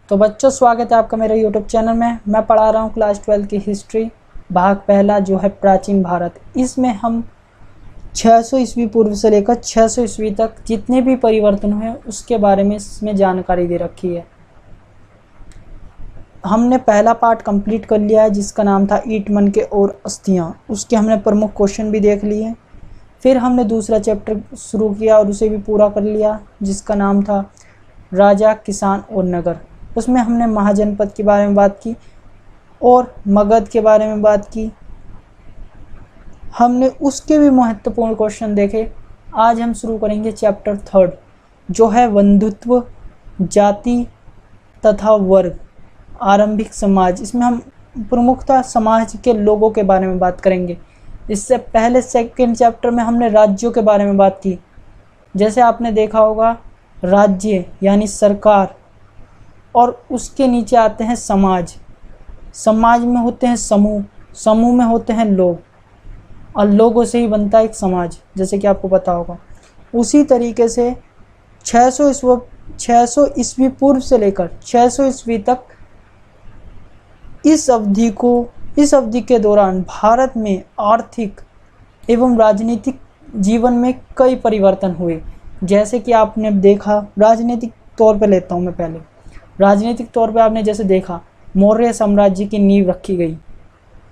तो बच्चों, स्वागत है आपका मेरे यूट्यूब चैनल में। मैं पढ़ा रहा हूँ क्लास 12 की हिस्ट्री भाग पहला, जो है प्राचीन भारत। इसमें हम 600 ईस्वी पूर्व से लेकर 600 ईस्वी तक जितने भी परिवर्तन हुए उसके बारे में इसमें जानकारी दे रखी है। हमने पहला पार्ट कंप्लीट कर लिया है, जिसका नाम था ईंट मन के और अस्थियाँ। उसके हमने प्रमुख क्वेश्चन भी देख लिए। फिर हमने दूसरा चैप्टर शुरू किया और उसे भी पूरा कर लिया, जिसका नाम था राजा, किसान और नगर। उसमें हमने महाजनपद के बारे में बात की और मगध के बारे में बात की। हमने उसके भी महत्वपूर्ण क्वेश्चन देखे। आज हम शुरू करेंगे चैप्टर 3, जो है बंधुत्व, जाति तथा वर्ग, आरंभिक समाज। इसमें हम प्रमुखतः समाज के लोगों के बारे में बात करेंगे। इससे पहले सेकंड चैप्टर में हमने राज्यों के बारे में बात की। जैसे आपने देखा होगा, राज्य यानी सरकार, और उसके नीचे आते हैं समाज। समाज में होते हैं समूह, समूह में होते हैं लोग, और लोगों से ही बनता है एक समाज, जैसे कि आपको पता होगा। उसी तरीके से 600 ईस्वी पूर्व से लेकर 600 ईस्वी तक, इस अवधि के दौरान भारत में आर्थिक एवं राजनीतिक जीवन में कई परिवर्तन हुए। जैसे कि आपने देखा, राजनीतिक तौर पर लेता हूँ मैं पहले। राजनीतिक तौर पे आपने जैसे देखा, मौर्य साम्राज्य की नींव रखी गई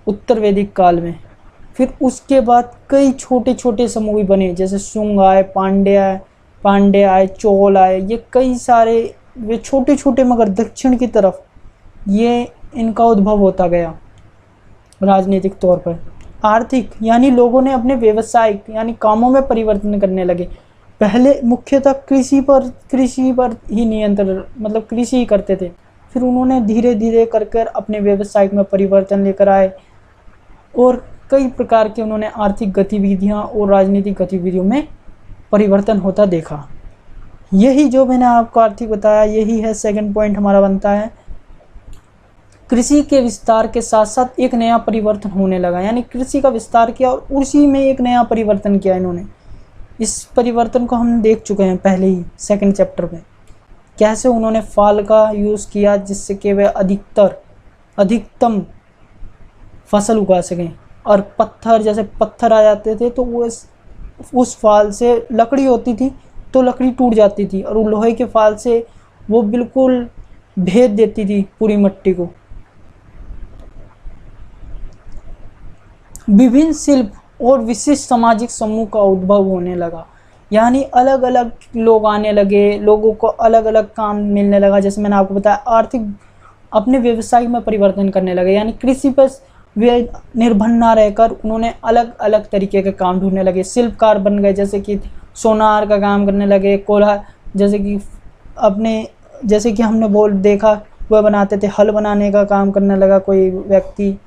उत्तर वैदिक काल में। फिर उसके बाद कई छोटे छोटे समूह बने, जैसे शुंग आए, पांड्य आए, चोल आए। ये कई सारे वे छोटे छोटे, मगर दक्षिण की तरफ ये इनका उद्भव होता गया। राजनीतिक तौर पर आर्थिक यानी लोगों ने अपने व्यवसायिक यानी कामों में परिवर्तन करने लगे। पहले मुख्यतः कृषि पर ही नियंत्रण, मतलब कृषि ही करते थे। फिर उन्होंने धीरे धीरे कर अपने व्यवसाय में परिवर्तन लेकर आए और कई प्रकार के उन्होंने आर्थिक गतिविधियां और राजनीतिक गतिविधियों में परिवर्तन होता देखा। यही जो मैंने आपको आर्थिक बताया, यही है सेकंड पॉइंट हमारा बनता है। कृषि के विस्तार के साथ साथ एक नया परिवर्तन होने लगा, यानी कृषि का विस्तार किया और उसी में एक नया परिवर्तन किया इन्होंने। इस परिवर्तन को हम देख चुके हैं पहले ही सेकंड चैप्टर में, कैसे उन्होंने फाल का यूज़ किया जिससे कि वे अधिकतम फसल उगा सकें। और पत्थर, जैसे पत्थर आ जाते थे तो वो उस फाल से लकड़ी होती थी तो लकड़ी टूट जाती थी, और लोहे के फाल से वो बिल्कुल भेद देती थी पूरी मिट्टी को। विभिन्न शिल्प और विशिष्ट सामाजिक समूह का उद्भव होने लगा, यानी अलग अलग लोग आने लगे, लोगों को अलग अलग काम मिलने लगा। जैसे मैंने आपको बताया, आर्थिक अपने व्यवसाय में परिवर्तन करने लगे, यानी कृषि पर वे निर्भर ना रहकर उन्होंने अलग अलग तरीके के काम ढूंढने लगे। शिल्पकार बन गए, जैसे कि सोनार का काम करने लगे, कोल्हा, जैसे कि हमने देखा वह बनाते थे, हल बनाने का काम करने लगा कोई व्यक्ति।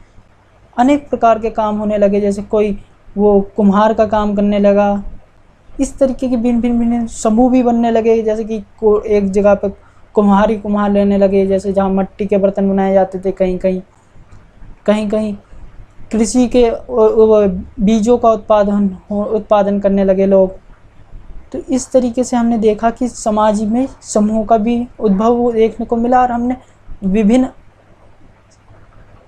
अनेक प्रकार के काम होने लगे, जैसे कोई वो कुम्हार का काम करने लगा। इस तरीके के भिन्न समूह भी बनने लगे, जैसे कि एक जगह पर कुम्हार ही कुम्हार लेने लगे, जैसे जहाँ मिट्टी के बर्तन बनाए जाते थे। कहीं कृषि के बीजों का उत्पादन करने लगे लोग। तो इस तरीके से हमने देखा कि समाज में समूह का भी उद्भव देखने को मिला, और हमने विभिन्न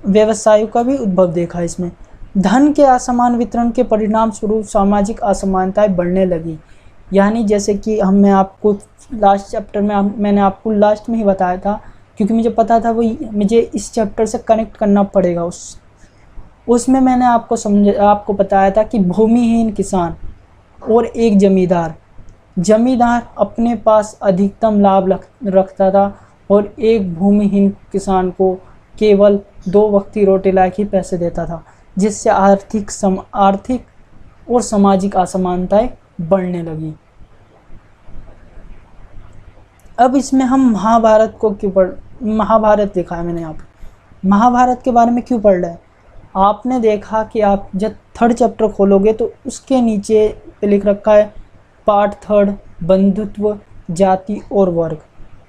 व्यवसायों का भी उद्भव देखा। इसमें धन के असमान वितरण के परिणाम स्वरूप सामाजिक असमानताएं बढ़ने लगी। यानी जैसे कि मैं आपको लास्ट चैप्टर में मैंने आपको लास्ट में ही बताया था, क्योंकि मुझे पता था मुझे इस चैप्टर से कनेक्ट करना पड़ेगा। उसमें मैंने आपको बताया था कि भूमिहीन किसान और एक जमींदार अपने पास अधिकतम लाभ रखता था, और एक भूमिहीन किसान को केवल 2 वक्त की रोटी लायक ही पैसे देता था, जिससे आर्थिक और सामाजिक असमानताएं बढ़ने लगी। अब इसमें हम महाभारत देखा है मैंने यहाँ पर। महाभारत के बारे में क्यों पढ़ रहे हैं? आपने देखा कि आप जब 3rd चैप्टर खोलोगे तो उसके नीचे पे लिख रखा है पार्ट 3 बंधुत्व, जाति और वर्ग।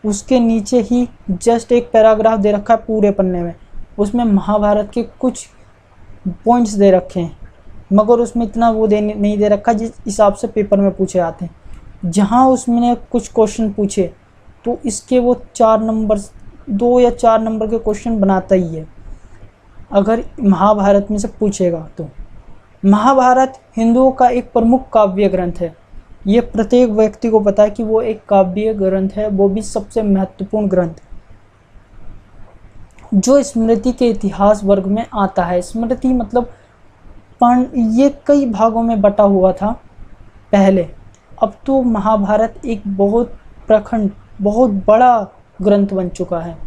उसके नीचे ही जस्ट एक पैराग्राफ दे रखा है पूरे पन्ने में, उसमें महाभारत के कुछ पॉइंट्स दे रखे हैं, मगर उसमें इतना वो नहीं दे रखा जिस हिसाब से पेपर में पूछे आते हैं। जहाँ उसमें कुछ क्वेश्चन पूछे तो इसके वो 4 नंबर 2 या 4 नंबर के क्वेश्चन बनाता ही है अगर महाभारत में से पूछेगा तो। महाभारत हिंदुओं का एक प्रमुख काव्य ग्रंथ है। ये प्रत्येक व्यक्ति को पता है कि वो एक काव्य ग्रंथ है, वो भी सबसे महत्वपूर्ण ग्रंथ, जो स्मृति के इतिहास वर्ग में आता है। स्मृति मतलब ये कई भागों में बटा हुआ था पहले, अब तो महाभारत एक बहुत प्रखंड, बहुत बड़ा ग्रंथ बन चुका है।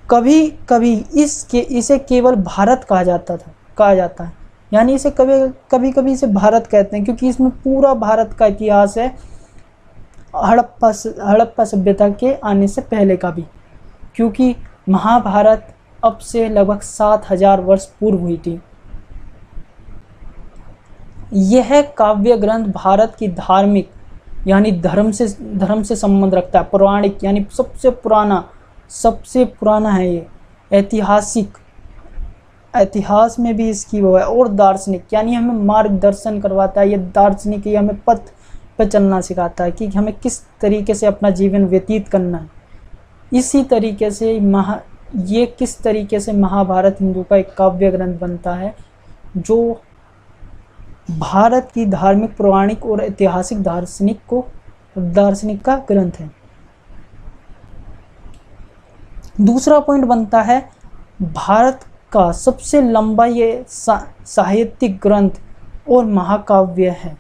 कभी कभी इसे केवल भारत कहा जाता है, यानी इसे कभी इसे भारत कहते हैं, क्योंकि इसमें पूरा भारत का इतिहास है, हड़प्पा सभ्यता के आने से पहले का भी, क्योंकि महाभारत अब से लगभग 7000 वर्ष पूर्व हुई थी। यह काव्य ग्रंथ भारत की धार्मिक यानी धर्म से संबंध रखता है। पौराणिक यानी सबसे पुराना है ये। ऐतिहासिक, इतिहास में भी इसकी वो है, और दार्शनिक यानी हमें मार्गदर्शन करवाता है। ये दार्शनिक, ये हमें पथ पर चलना सिखाता है कि हमें किस तरीके से अपना जीवन व्यतीत करना है। इसी तरीके से किस तरीके से महाभारत हिंदू का एक काव्य ग्रंथ बनता है, जो भारत की धार्मिक, पौराणिक और ऐतिहासिक दार्शनिक का ग्रंथ है। दूसरा पॉइंट बनता है भारत का सबसे लंबा ये साहित्यिक ग्रंथ और महाकाव्य है।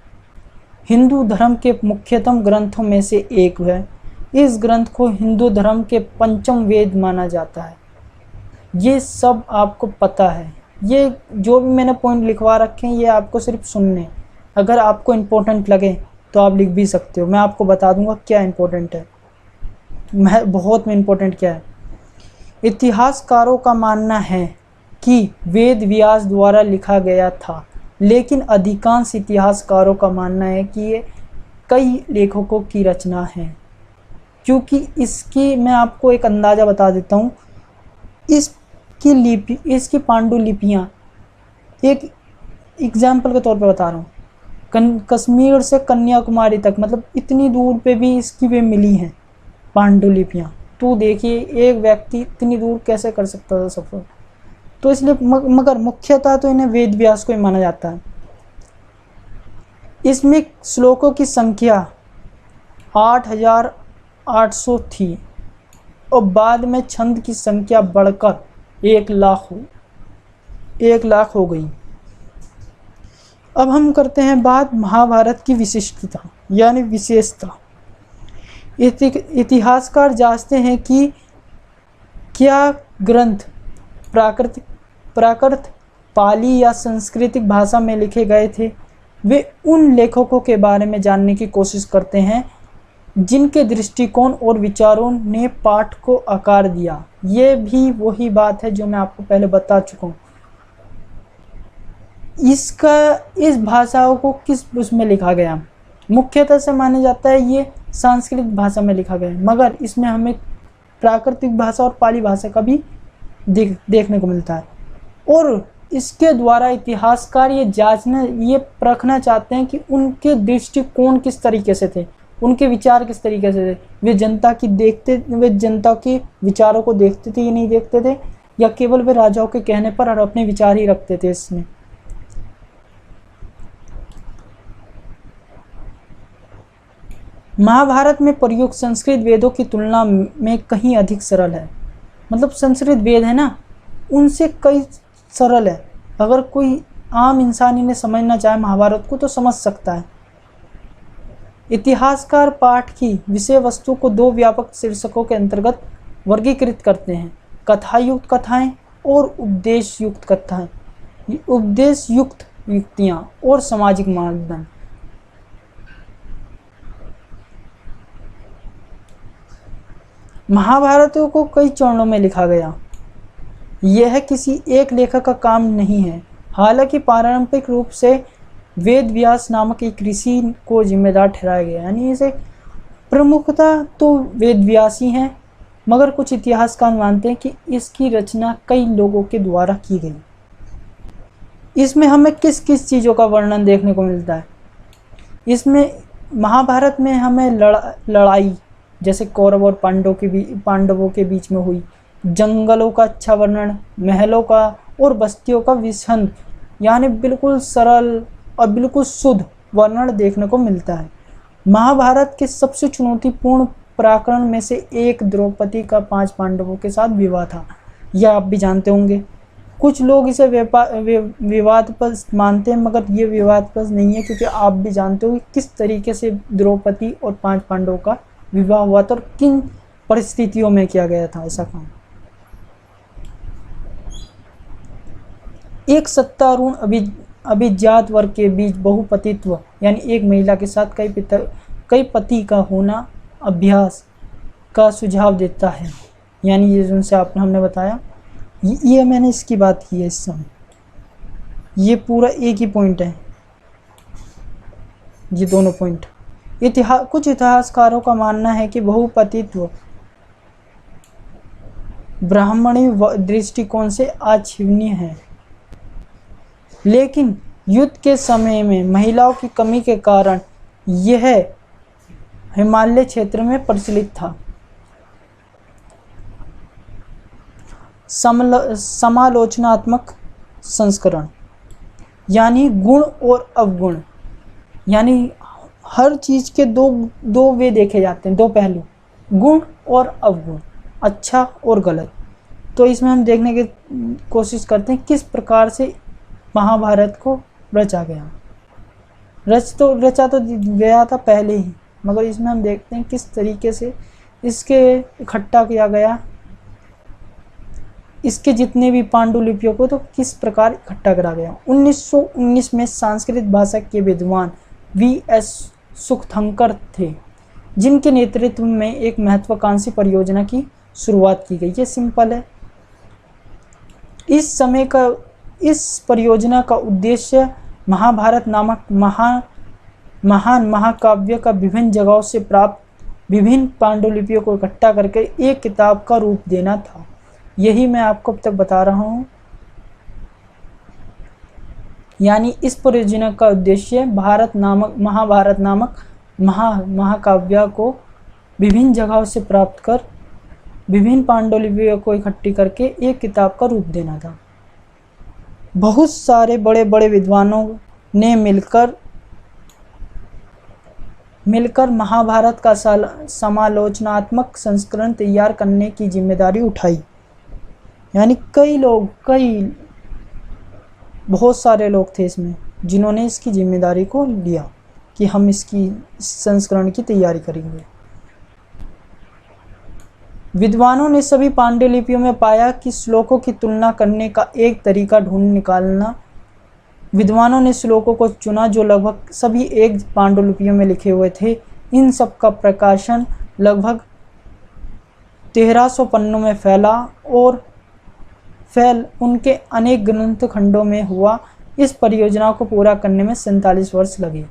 हिंदू धर्म के मुख्यतम ग्रंथों में से एक है। इस ग्रंथ को हिंदू धर्म के पंचम वेद माना जाता है। ये सब आपको पता है। ये जो भी मैंने पॉइंट लिखवा रखे हैं ये आपको सिर्फ सुनने, अगर आपको इम्पोर्टेंट लगे तो आप लिख भी सकते हो। मैं आपको बता दूंगा क्या इम्पोर्टेंट है, बहुत में इम्पोर्टेंट क्या है। इतिहासकारों का मानना है कि वेद व्यास द्वारा लिखा गया था, लेकिन अधिकांश इतिहासकारों का मानना है कि ये कई लेखकों की रचना है। क्योंकि इसकी मैं आपको एक अंदाज़ा बता देता हूँ। इसकी पांडुलिपियाँ, एक एग्जाम्पल के तौर पे बता रहा हूँ, कश्मीर से कन्याकुमारी तक, मतलब इतनी दूर पे भी इसकी वे मिली हैं पांडुलिपियाँ। तो देखिए एक व्यक्ति इतनी दूर कैसे कर सकता था सफ़र। तो इसलिए मगर मुख्यतः तो इन्हें वेद व्यास को ही माना जाता है। इसमें श्लोकों की संख्या 8800 थी और बाद में छंद की संख्या बढ़कर 1 लाख हो गई। अब हम करते हैं बात महाभारत की विशिष्टता यानी विशेषता। इतिहासकार जांचते हैं कि क्या ग्रंथ प्राकृत, पाली या सांस्कृतिक भाषा में लिखे गए थे। वे उन लेखकों के बारे में जानने की कोशिश करते हैं जिनके दृष्टिकोण और विचारों ने पाठ को आकार दिया। ये भी वही बात है जो मैं आपको पहले बता चुका हूँ। इस भाषाओं को किस उसमें लिखा गया, मुख्यतः से माना जाता है ये संस्कृत भाषा में लिखा गया है, मगर इसमें हमें प्राकृतिक भाषा और पाली भाषा का भी देखने को मिलता है। और इसके द्वारा इतिहासकार ये परखना चाहते हैं कि उनके दृष्टिकोण किस तरीके से थे, उनके विचार किस तरीके से थे। वे जनता के विचारों को देखते थे या नहीं देखते थे, या केवल वे राजाओं के कहने पर और अपने विचार ही रखते थे। इसमें महाभारत में प्रयुक्त संस्कृत वेदों की तुलना में कहीं अधिक सरल है। मतलब संस्कृत वेद है ना, उनसे कई सरल है। अगर कोई आम इंसान इन्हें समझना चाहे महाभारत को तो समझ सकता है। इतिहासकार पाठ की विषय वस्तु को 2 व्यापक शीर्षकों के अंतर्गत वर्गीकृत करते हैं: कथायुक्त कथाएं और उपदेश युक्त कथाएं, उपदेश युक्त युक्तियां और सामाजिक मानदंड। महाभारत को कई चरणों में लिखा गया। यह किसी एक लेखक का काम नहीं है। हालांकि पारंपरिक रूप से वेद व्यास नामक एक ऋषि को जिम्मेदार ठहराया गया, यानी इसे प्रमुखता तो वेद व्यास ही हैं, मगर कुछ इतिहासकार मानते हैं कि इसकी रचना कई लोगों के द्वारा की गई। इसमें हमें किस किस चीज़ों का वर्णन देखने को मिलता है। इसमें महाभारत में हमें लड़ाई, जैसे कौरव और पांडवों के बीच में हुई। जंगलों का अच्छा वर्णन, महलों का और बस्तियों का विछंद, यानी बिल्कुल सरल और बिल्कुल शुद्ध वर्णन देखने को मिलता है। महाभारत के सबसे चुनौतीपूर्ण प्रकरण में से एक द्रौपदी का 5 पांडवों के साथ विवाह था। यह आप भी जानते होंगे। कुछ लोग इसे विवादास्पद मानते हैं, मगर ये विवादास्पद नहीं है, क्योंकि आप भी जानते हो कि किस तरीके से द्रौपदी और 5 पांडवों का विवाह हुआ था और किन परिस्थितियों में किया गया था ऐसा काम। एक सत्तारूढ़ अभिजात वर्ग के बीच बहुपतित्व, यानी एक महिला के साथ कई पति का होना अभ्यास का सुझाव देता है। यानी ये जिनसे हमने बताया, ये मैंने इसकी बात की है इस समय। ये पूरा एक ही पॉइंट है, ये दोनों पॉइंट। कुछ इतिहासकारों का मानना है कि बहुपतित्व ब्राह्मणी दृष्टिकोण से अक्षिणीय है, लेकिन युद्ध के समय में महिलाओं की कमी के कारण यह हिमालय क्षेत्र में प्रचलित था। समालोचनात्मक संस्करण, यानी गुण और अवगुण, यानी हर चीज़ के दो वे देखे जाते हैं, दो पहलू, गुण और अवगुण, अच्छा और गलत। तो इसमें हम देखने की कोशिश करते हैं किस प्रकार से महाभारत को रचा गया। रचा तो गया था पहले ही, मगर इसमें हम देखते हैं किस तरीके से इसके इकट्ठा किया गया, इसके जितने भी पांडुलिपियों को तो किस प्रकार इकट्ठा करा गया। 1919 में संस्कृत भाषा के विद्वान V.S. सुखथंकर थे, जिनके नेतृत्व में एक महत्वाकांक्षी परियोजना की शुरुआत की गई। ये सिंपल है। इस परियोजना का उद्देश्य महाभारत नामक महान महाकाव्य का विभिन्न जगहों से प्राप्त विभिन्न पांडुलिपियों को इकट्ठा करके एक किताब का रूप देना था। यही मैं आपको अब तक बता रहा हूँ। यानी इस परियोजना का उद्देश्य महाभारत नामक महाकाव्य को विभिन्न जगहों से प्राप्त कर विभिन्न पांडुलिपियों को इकट्ठी करके एक किताब का रूप देना था। बहुत सारे बड़े बड़े विद्वानों ने मिलकर महाभारत का समालोचनात्मक संस्करण तैयार करने की जिम्मेदारी उठाई। यानी बहुत सारे लोग थे इसमें जिन्होंने इसकी जिम्मेदारी को लिया कि हम इस संस्करण की तैयारी करेंगे। विद्वानों ने सभी पांडुलिपियों में पाया कि श्लोकों की तुलना करने का एक तरीका ढूंढ निकालना। विद्वानों ने श्लोकों को चुना जो लगभग सभी एक पांडुलिपियों में लिखे हुए थे। इन सब का प्रकाशन लगभग 1300 पन्नों में फैल उनके अनेक ग्रंथ खंडों में हुआ। इस परियोजना को पूरा करने में 47 वर्ष लगे।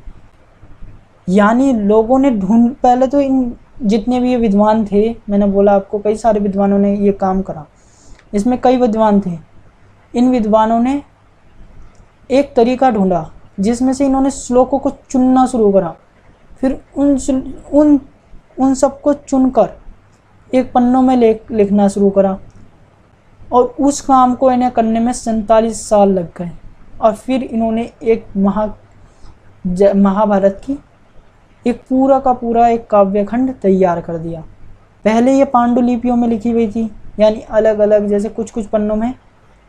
यानी लोगों ने पहले तो इन जितने भी ये विद्वान थे, मैंने बोला आपको कई सारे विद्वानों ने ये काम करा, इसमें कई विद्वान थे। इन विद्वानों ने एक तरीका ढूंढा जिसमें से इन्होंने श्लोकों को चुनना शुरू करा। फिर उन सबको चुनकर एक पन्नों में लिखना शुरू करा, और उस काम को इन्हें करने में 47 साल लग गए। और फिर इन्होंने एक महाभारत की एक पूरा का पूरा एक काव्यखंड तैयार कर दिया। पहले ये पांडुलिपियों में लिखी हुई थी, यानी अलग अलग, जैसे कुछ कुछ पन्नों में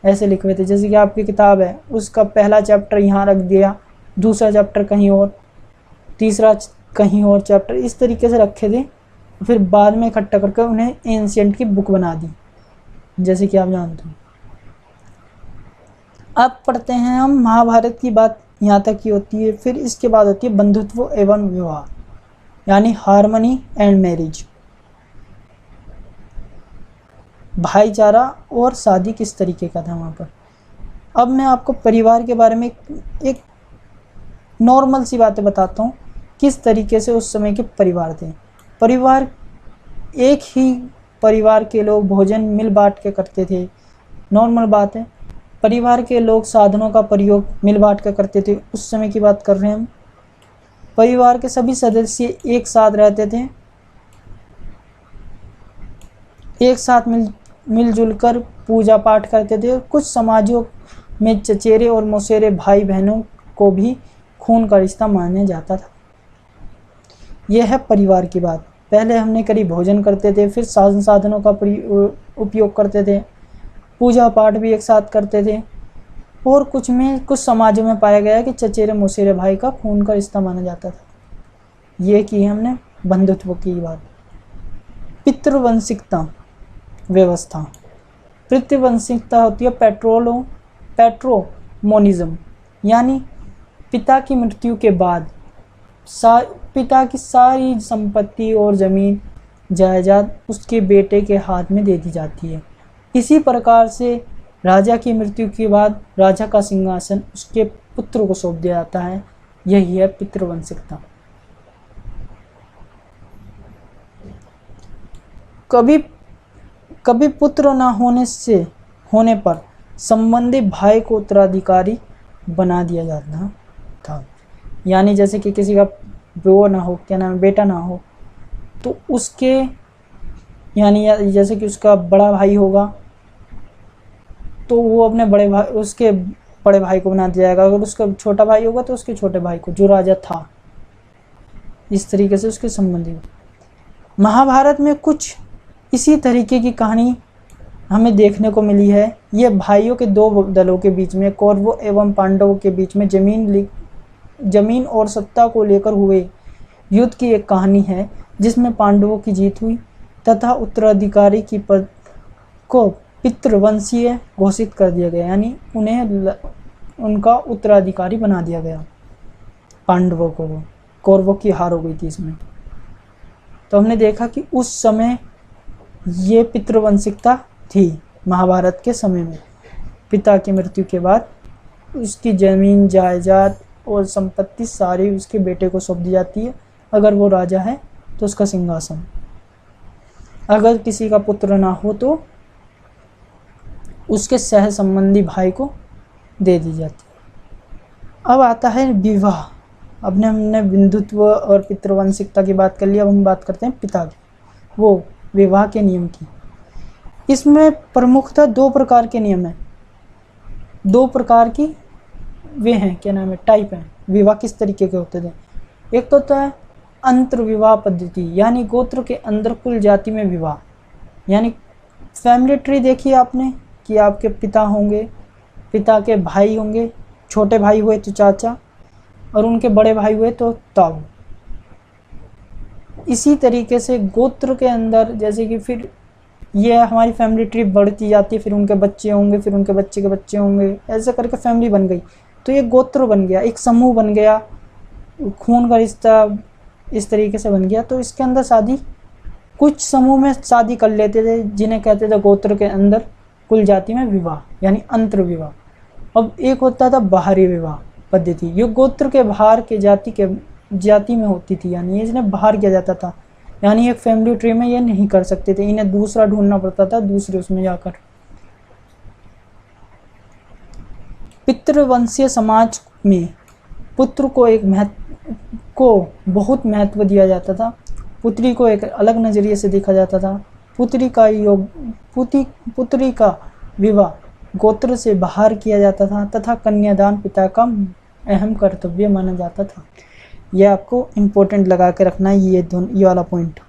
ऐसे लिखे हुए थे। जैसे कि आपकी किताब है, उसका पहला चैप्टर यहाँ रख दिया, दूसरा चैप्टर कहीं और, तीसरा कहीं और चैप्टर, इस तरीके से रखे थे। फिर बाद में इकट्ठा करके उन्हें एंशिएंट की बुक बना दी, जैसे कि आप जानते हो। अब पढ़ते हैं हम महाभारत की बात यहाँ तक की होती है। फिर इसके बाद होती है बंधुत्व एवं विवाह, यानी हार्मनी एंड मैरिज, भाईचारा और शादी किस तरीके का था वहाँ पर। अब मैं आपको परिवार के बारे में एक नॉर्मल सी बातें बताता हूँ, किस तरीके से उस समय के परिवार थे। परिवार, एक ही परिवार के लोग भोजन मिल बांट के करते थे, नॉर्मल बात है। परिवार के लोग साधनों का प्रयोग मिल बांट कर करते थे, उस समय की बात कर रहे हैं हम। परिवार के सभी सदस्य एक साथ रहते थे एक साथ मिलजुल कर पूजा पाठ करते थे। कुछ समाजों में चचेरे और मौसेरे भाई बहनों को भी खून का रिश्ता माना जाता था। यह है परिवार की बात। पहले हमने करी भोजन करते थे, फिर साधनों का उपयोग करते थे, पूजा पाठ भी एक साथ करते थे। और कुछ समाजों में पाया गया है कि चचेरे मौसेरे भाई का खून का रिश्ता माना जाता था। ये की हमने बंधुत्व की बात। पितृवंशिकता व्यवस्था। पितृवंशिकता होती है पैट्रोमोनिज्म, यानी पिता की मृत्यु के बाद पिता की सारी संपत्ति और ज़मीन जायदाद उसके बेटे के हाथ में दे दी जाती है। इसी प्रकार से राजा की मृत्यु के बाद राजा का सिंहासन उसके पुत्र को सौंप दिया जाता है। यही है पितृवंशिकता। कभी पुत्र न होने पर संबंधी भाई को उत्तराधिकारी बना दिया जाता था। यानी जैसे कि किसी का वो ना हो, क्या नाम है, बेटा ना हो, तो उसके यानी जैसे कि उसका बड़ा भाई होगा तो वो अपने उसके बड़े भाई को बना दिया जाएगा। अगर उसका छोटा भाई होगा तो उसके छोटे भाई को, जो राजा था। इस तरीके से उसके संबंधी। महाभारत में कुछ इसी तरीके की कहानी हमें देखने को मिली है। ये भाइयों के दो दलों के बीच में, कौरवों एवं पांडवों के बीच में जमीन और सत्ता को लेकर हुए युद्ध की एक कहानी है, जिसमें पांडवों की जीत हुई तथा उत्तराधिकारी की पद को पितृवंशीय घोषित कर दिया गया, यानी उन्हें उनका उत्तराधिकारी बना दिया गया। पांडवों को, कौरवों की हार हो गई थी इसमें। तो हमने देखा कि उस समय ये पितृवंशिकता थी। महाभारत के समय में पिता की मृत्यु के बाद उसकी जमीन जायदाद और संपत्ति सारी उसके बेटे को सौंप दी जाती है। अगर वो राजा है तो उसका सिंहासन, अगर किसी का पुत्र ना हो तो उसके सह संबंधी भाई को दे दी जाती है। अब आता है विवाह। हमने बंधुत्व और पितृवंशिकता की बात कर ली। अब हम बात करते हैं पिता की, वो विवाह के नियम की। इसमें प्रमुखतः दो प्रकार के नियम हैं, दो प्रकार की वे हैं, क्या नाम है, टाइप हैं। विवाह किस तरीके के होते थे। एक तो होता है अंतर्विवाह पद्धति, यानी गोत्र के अंदर कुल जाति में विवाह। यानी फैमिली ट्री देखिए आपने कि आपके पिता होंगे, पिता के भाई होंगे, छोटे भाई हुए तो चाचा और उनके बड़े भाई हुए तो ताऊ। इसी तरीके से गोत्र के अंदर, जैसे कि फिर ये हमारी फैमिली ट्री बढ़ती जाती है, फिर उनके बच्चे होंगे, फिर उनके बच्चे के बच्चे होंगे, ऐसे करके फैमिली बन गई। तो ये गोत्र बन गया, एक समूह बन गया, खून का रिश्ता इस तरीके से बन गया। तो इसके अंदर शादी, कुछ समूह में शादी कर लेते थे जिन्हें कहते थे गोत्र के अंदर कुल जाति में विवाह, यानी अंतर विवाह। अब एक होता था बाहरी विवाह पद्धति, ये गोत्र के बाहर के जाति में होती थी, यानी इन्हें बाहर किया जाता था। यानी एक फैमिली ट्री में ये नहीं कर सकते थे, इन्हें दूसरा ढूंढना पड़ता था, दूसरे उसमें जाकर। पितृवंशीय समाज में पुत्र को बहुत महत्व दिया जाता था। पुत्री को एक अलग नज़रिए से देखा जाता था। पुत्री का विवाह गोत्र से बाहर किया जाता था तथा कन्यादान पिता का अहम कर्तव्य माना जाता था। यह आपको इम्पोर्टेंट लगा के रखना है, ये वाला पॉइंट।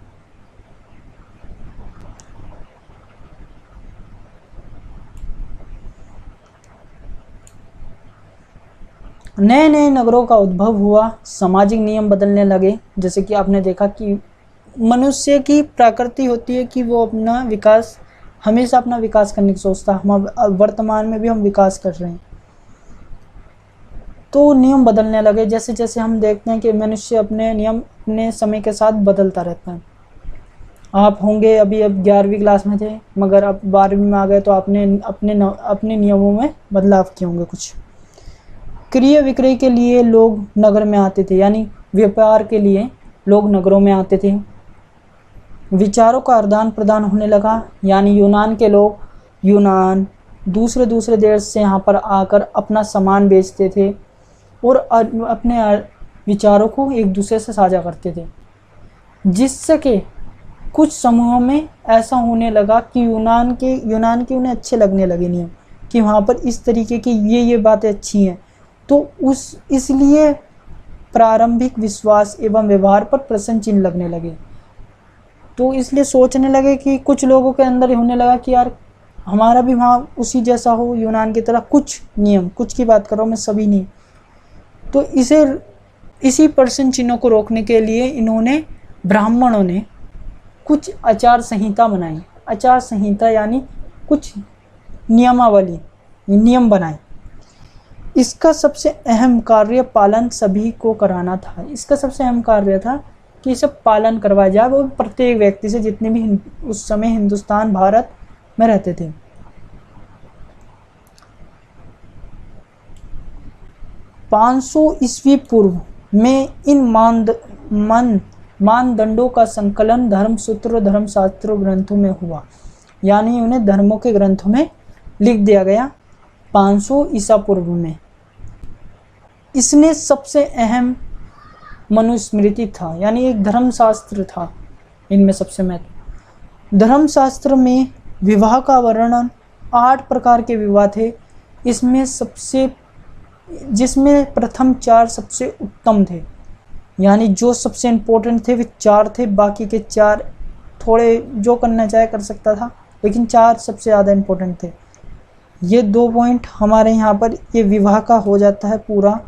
नए नए नगरों का उद्भव हुआ, सामाजिक नियम बदलने लगे। जैसे कि आपने देखा कि मनुष्य की प्रकृति होती है कि वो हमेशा अपना विकास करने की सोचता है। हम वर्तमान में भी हम विकास कर रहे हैं, तो नियम बदलने लगे। जैसे जैसे हम देखते हैं कि मनुष्य अपने नियम अपने समय के साथ बदलता रहता है। आप होंगे अब 11वीं क्लास में थे, मगर अब 12वीं में आ गए तो आपने अपने नियमों में बदलाव किए होंगे कुछ। क्रय विक्रय के लिए लोग नगर में आते थे, यानी व्यापार के लिए लोग नगरों में आते थे। विचारों का आदान प्रदान होने लगा, यानी यूनान के लोग दूसरे देश से यहाँ पर आकर अपना सामान बेचते थे और अपने विचारों को एक दूसरे से साझा करते थे, जिससे कि कुछ समूहों में ऐसा होने लगा कि यूनान के उन्हें अच्छे लगने लगे नियम, कि वहाँ पर इस तरीके की ये बातें अच्छी हैं, तो इसलिए प्रारंभिक विश्वास एवं व्यवहार पर प्रश्न चिन्ह लगने लगे। तो इसलिए सोचने लगे कि कुछ लोगों के अंदर होने लगा कि यार हमारा भी वहाँ उसी जैसा हो, यूनान की तरह कुछ नियम, कुछ की बात कर रहा हूँ मैं, सभी नहीं। तो इसी प्रश्न चिन्हों को रोकने के लिए इन्होंने, ब्राह्मणों ने कुछ आचार संहिता बनाई। आचार संहिता यानी कुछ नियमावली, नियम बनाए। इसका सबसे अहम कार्य पालन सभी को कराना था। इसका सबसे अहम कार्य था कि इसे पालन करवाया जाए, वो प्रत्येक व्यक्ति से, जितने भी उस समय हिंदुस्तान भारत में रहते थे। ईस्वी पूर्व में इन मानदंडों का संकलन धर्मसूत्र धर्मशास्त्र ग्रंथों में हुआ, यानी उन्हें धर्मों के ग्रंथों में लिख दिया गया 500 ईसा पूर्व में। इसने सबसे अहम मनुस्मृति था, यानी एक धर्मशास्त्र था। इनमें सबसे महत्व, धर्मशास्त्र में विवाह का वर्णन, 8 प्रकार के विवाह थे। जिसमें प्रथम 4 सबसे उत्तम थे, यानी जो सबसे इम्पोर्टेंट थे वे 4 थे, बाकी के 4 थोड़े जो करना चाहे कर सकता था, लेकिन 4 सबसे ज़्यादा इम्पोर्टेंट थे। ये 2 पॉइंट हमारे यहाँ पर ये विवाह का हो जाता है पूरा,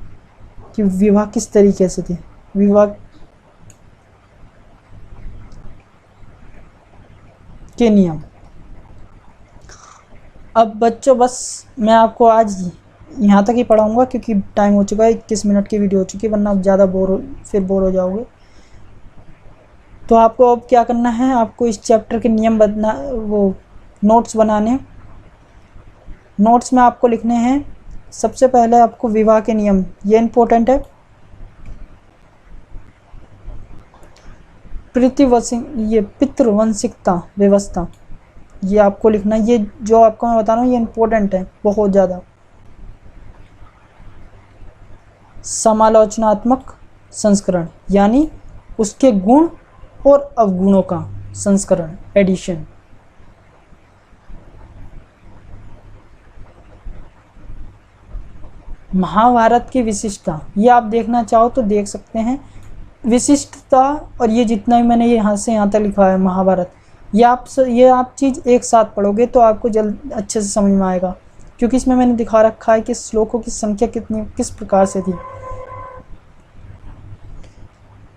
कि विवाह किस तरीके से थे, विवाह के नियम। अब बच्चों बस मैं आपको आज यहाँ तक ही पढ़ाऊँगा, क्योंकि टाइम हो चुका है, 21 मिनट की वीडियो हो चुकी है, वरना आप ज़्यादा बोर हो जाओगे। तो आपको अब क्या करना है, आपको इस चैप्टर के नियम नोट्स बनाने। नोट्स में आपको लिखने हैं, सबसे पहले आपको विवाह के नियम, ये इम्पोर्टेंट है। पितृवंशिकता व्यवस्था, ये आपको लिखना है। ये जो आपको मैं बता रहा हूँ ये इम्पोर्टेंट है बहुत ज़्यादा। समालोचनात्मक संस्करण, यानी उसके गुण और अवगुणों का संस्करण, एडिशन। महाभारत की विशिष्टता, ये आप देखना चाहो तो देख सकते हैं। विशिष्टता, और ये जितना भी मैंने यहाँ से यहाँ तक लिखा है महाभारत, ये आप चीज़ एक साथ पढ़ोगे तो आपको जल्द अच्छे से समझ में आएगा, क्योंकि इसमें मैंने दिखा रखा है कि श्लोकों की संख्या किस प्रकार से थी।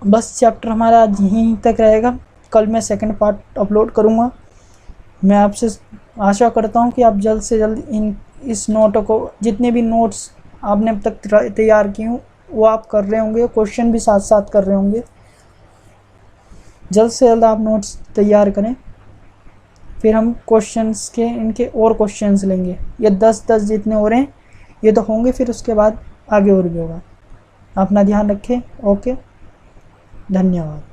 बस चैप्टर हमारा आज यहीं तक रहेगा, कल मैं सेकंड पार्ट अपलोड करूँगा। मैं आपसे आशा करता हूँ कि आप जल्द से जल्द इस नोटों को, जितने भी नोट्स आपने अब तक तैयार किए हों वो आप कर रहे होंगे, क्वेश्चन भी साथ साथ कर रहे होंगे। जल्द से जल्द आप नोट्स तैयार करें, फिर हम क्वेश्चंस के इनके और क्वेश्चंस लेंगे। ये 10 जितने हो रहे हैं ये तो होंगे, फिर उसके बाद आगे और भी होगा। अपना ध्यान रखें। ओके, धन्यवाद।